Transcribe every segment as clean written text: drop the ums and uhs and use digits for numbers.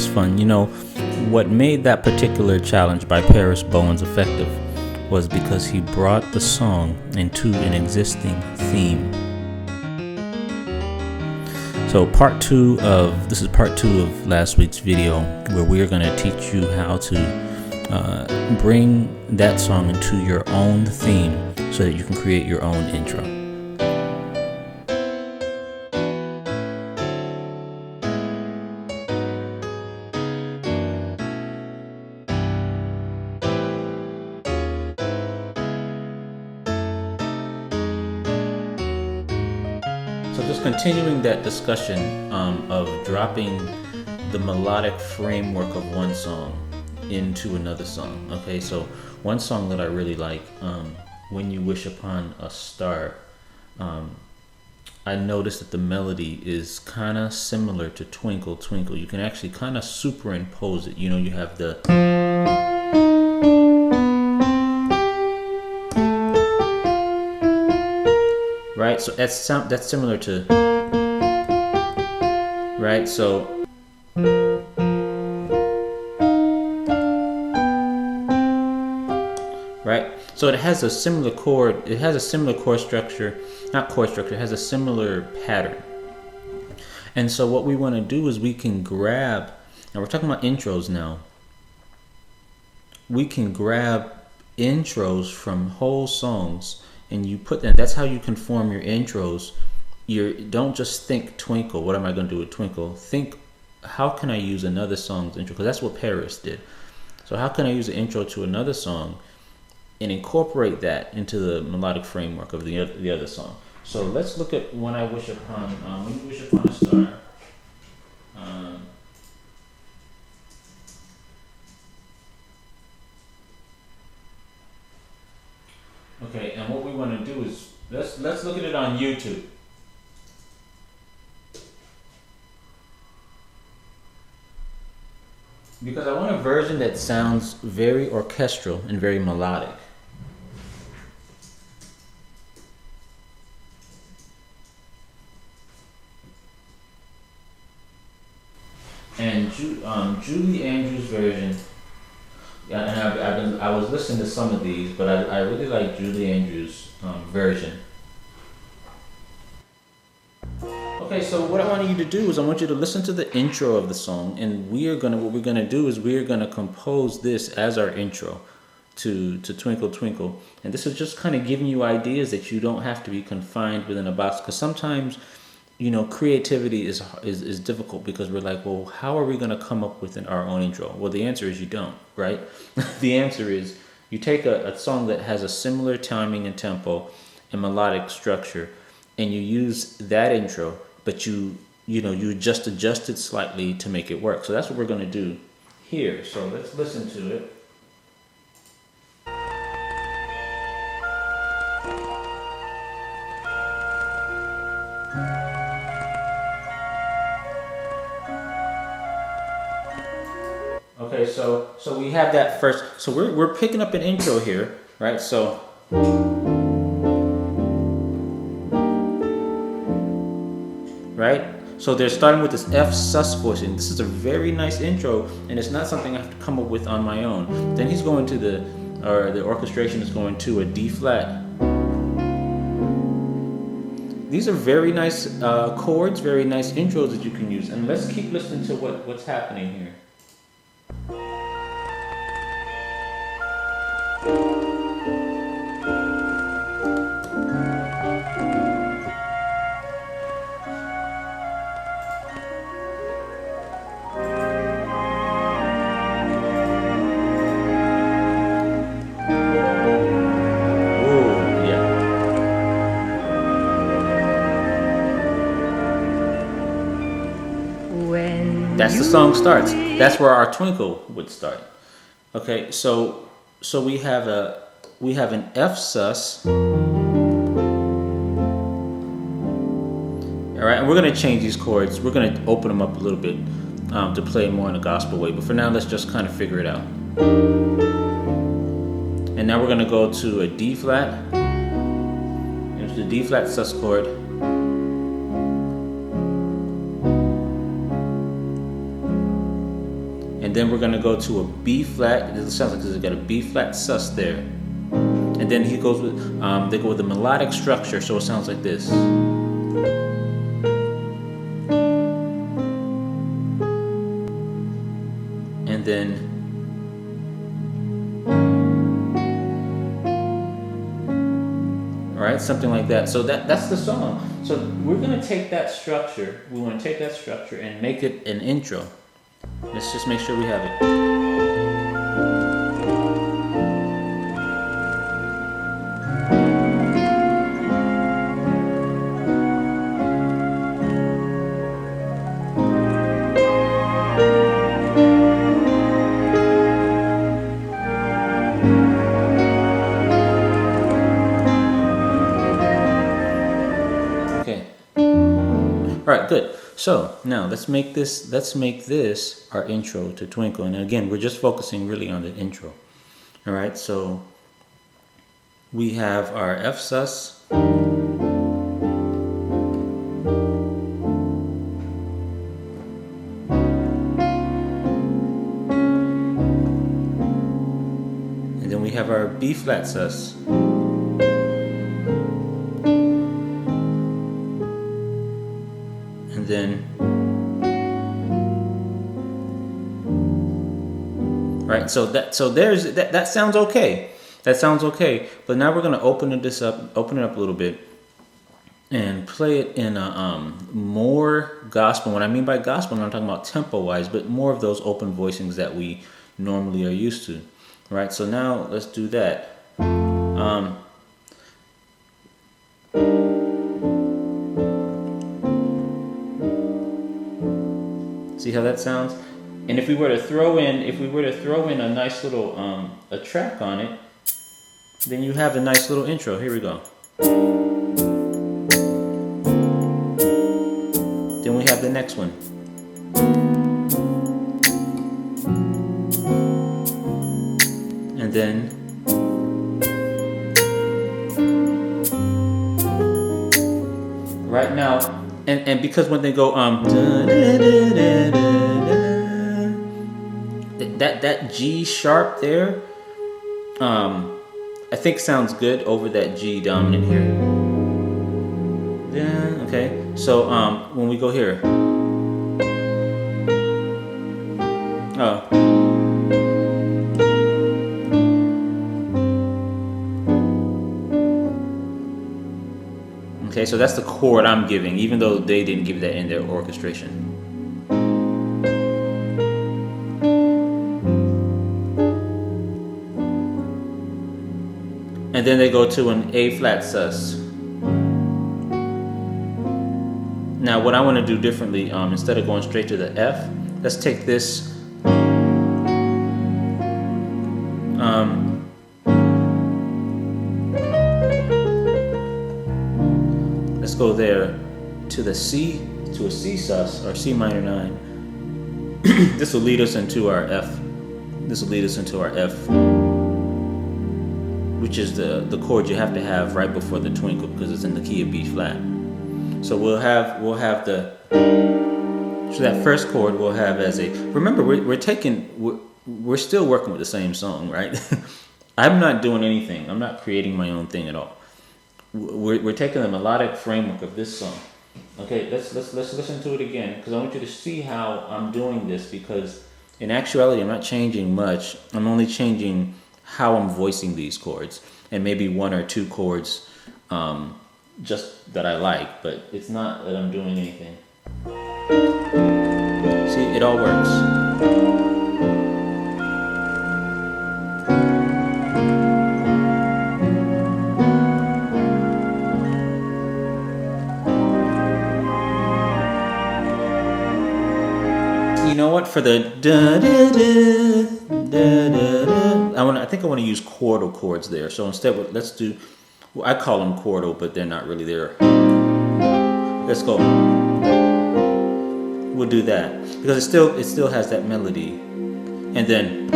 was fun. You know, what made that particular challenge by Parris Bowens effective was because he brought the song into an existing theme. So part two of last week's video, where we are going to teach you how to bring that song into your own theme so that you can create your own intro. So just continuing that discussion of dropping the melodic framework of one song into another song. Okay, so one song that I really like, When You Wish Upon a Star, I noticed that the melody is kind of similar to Twinkle Twinkle. You can actually kind of superimpose it. You know, you have the... Right, so that's similar to, right, so, right, so it has a similar chord, structure, not chord structure, it has a similar pattern. And so what we want to do is we can grab, now we're talking about intros now, we can grab intros from whole songs, and you put them. That's how you can form your intros. Don't just think Twinkle. What am I going to do with Twinkle? Think, how can I use another song's intro? Because that's what Parris did. So how can I use the intro to another song and incorporate that into the melodic framework of the other song? So let's look at When You Wish Upon a Star. Okay, and what we want to do is let's look at it on YouTube. Because I want a version that sounds very orchestral and very melodic. And Julie Andrews' version. Yeah, and I was listening to some of these, but I really like Julie Andrews' version. Okay, so what I want you to do is I want you to listen to the intro of the song, and what we're gonna do is we're gonna compose this as our intro to Twinkle Twinkle, and this is just kind of giving you ideas that you don't have to be confined within a box, because sometimes, you know, creativity is difficult because we're like, well, how are we going to come up with our own intro? Well, the answer is you don't, right? The answer is you take a song that has a similar timing and tempo and melodic structure, and you use that intro, but you just adjust it slightly to make it work. So that's what we're going to do here. So let's listen to it. Okay, so we have that first. So we're picking up an intro here, right? So right? So they're starting with this F sus voicing. This is a very nice intro, and it's not something I have to come up with on my own. Then he's going to the orchestration is going to a D flat. These are very nice chords, very nice intros that you can use. And let's keep listening to what's happening here. That's the song starts. That's where our Twinkle would start. Okay, so we have an F sus. All right, and we're gonna change these chords. We're gonna open them up a little bit to play more in a gospel way. But for now, let's just kind of figure it out. And now we're gonna go to a D flat. There's the D flat sus chord. and then we're gonna go to a B flat. It sounds like it's got a B flat sus there, and then he goes with they go with the melodic structure, so it sounds like this. And then right, something like that. So that's the song. So we're gonna take that structure. We want to take that structure and make it an intro. Let's just make sure we have it. All right, good. So now let's make this our intro to Twinkle. And again, we're just focusing really on the intro. All right, so we have our F sus. And then we have our B flat sus. And then, right, so that sounds okay. That sounds okay. But now we're gonna open it up a little bit, and play it in a more gospel. What I mean by gospel, I'm not talking about tempo wise, but more of those open voicings that we normally are used to. Right. So now let's do that. See how that sounds? And if we were to throw in a nice little a track on it, then you have a nice little intro. Here we go. Then we have the next one. And then right now, and because when they go that G sharp there, I think sounds good over that G dominant here. Yeah, okay. So when we go here, okay, so that's the chord I'm giving, even though they didn't give that in their orchestration. And then they go to an A flat sus. Now what I want to do differently, instead of going straight to the F, let's take this let's go there to the C, to a C sus, or C minor 9. This will lead us into our F. This will lead us into our F, which is the chord you have to have right before the twinkle because it's in the key of B flat. So we'll have the, so that first chord we'll have as a, remember we're still working with the same song, right? I'm not doing anything. I'm not creating my own thing at all. We're taking the melodic framework of this song. Okay, let's listen to it again because I want you to see how I'm doing this, because in actuality I'm not changing much. I'm only changing how I'm voicing these chords, and maybe one or two chords just that I like, but it's not that I'm doing anything. See, it all works. You know what? For the da da da da da da, I think I want to use chordal chords there. So instead, let's do. Well, I call them chordal, but they're not really there. Let's go. We'll do that because it still has that melody, and then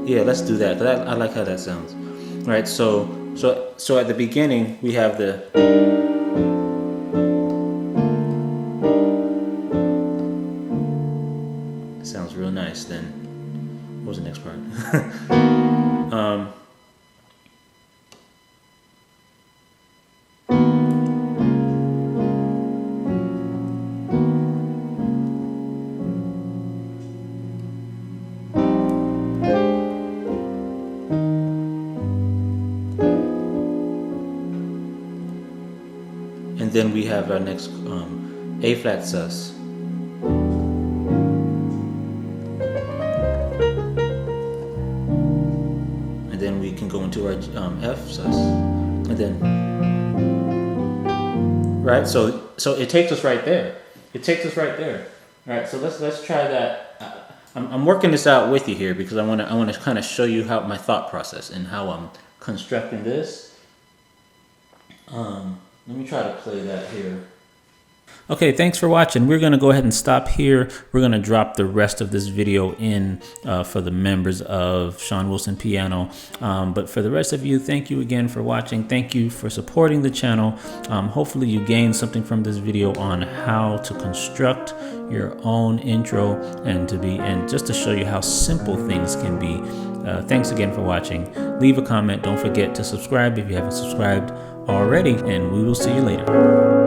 yeah, let's do that. I like how that sounds. All right, so at the beginning we have the. real nice, then what was the next part? And then we have our next A flat sus. And then we can go into our F sus. And then, right? So it takes us right there. It takes us right there. All right, so let's try that. I'm working this out with you here because I want to kind of show you how my thought process and how I'm constructing this. Let me try to play that here. Okay, thanks for watching. We're going to go ahead and stop here. We're going to drop the rest of this video in for the members of Sean Wilson Piano. But for the rest of you, thank you again for watching. Thank you for supporting the channel. Hopefully you gained something from this video on how to construct your own intro and just to show you how simple things can be. Thanks again for watching. Leave a comment. Don't forget to subscribe if you haven't subscribed already, and we will see you later.